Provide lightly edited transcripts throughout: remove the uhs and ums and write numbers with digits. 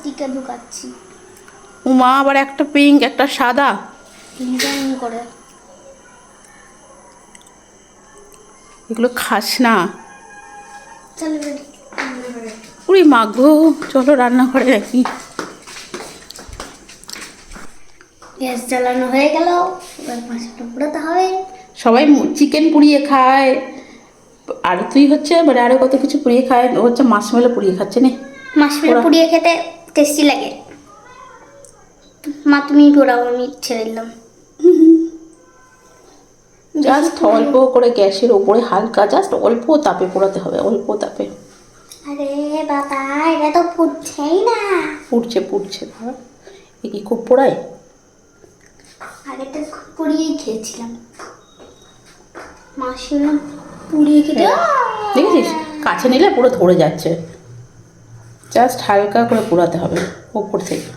Sticker ঢুকাচ্ছি। Uma আবার একটা pink একটা সাদা ডিজাইন করে। এগুলো খাস না। চলো উড়ি মাগো, চলো রান্না করে রাখি। গ্যাস জ্বালানো হয়ে গেল, এবার মাছটা পোড়াতে হবে। সবাই চিকেন পুড়িয়ে খায়, আর তুই হচ্ছে মানে আরো কত কিছু পুড়িয়ে খায়, ও হচ্ছে মাছমেলো পুড়িয়ে খাচ্ছে না। মাছগুলো পুড়িয়ে খেতে টেস্টি লাগে। মা তুমি পোড়াও, আমি ছেড়ে দিলাম। জাস্ট অল্প করে গ্যাসের ওপরে হালকা জাস্ট অল্প তাপে পোড়াতে হবে, অল্প তাপে। আরে বাবা, এটা তো ফুটছেই না। পুড়ছে পুড়ছে, এ কি খুব পোড়ায়? আগেটা খুব পুড়িয়েই খেয়েছিলাম, মাছগুলো পুড়িয়ে খেতে। দেখেছিস কাছে নিলে পুরো ধরে যাচ্ছে, জাস্ট হালকা করে পোড়াতে হবে ওপর থেকে।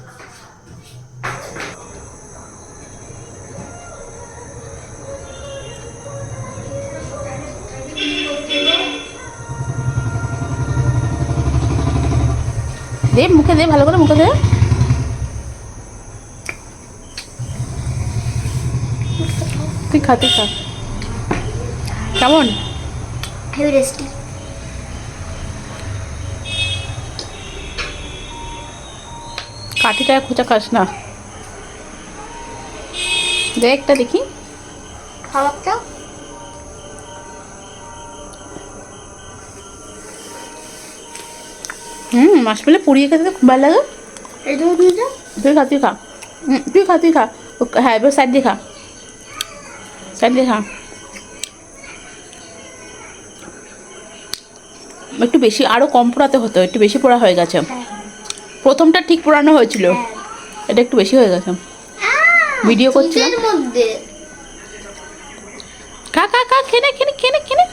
দে মুখে দে, ভালো করে মুখে দে। তুই খা তুই খা, কেমন? Heavy tasty. কাঠিটা খোঁচা খাস না, দে একটা দেখি। খাবারটা মাছ পেলে পুড়িয়ে খেতে খুব ভালো লাগে। এটা দিয়ে দাও। তুই খা তুই খা, তুই খা তুই খা। হ্যাঁ এবার সাইড দিয়ে খা, সাইড দিয়ে খা। একটু বেশি, আরও কম পোড়াতে হতো, একটু বেশি পোড়া হয়ে গেছে। প্রথমটা ঠিক পোড়ানো হয়েছিল, এটা একটু বেশি হয়ে গেছে। ভিডিও করছিলাম। মধ্যে খা খা খা, খেনে খেনে খেনে খেনে।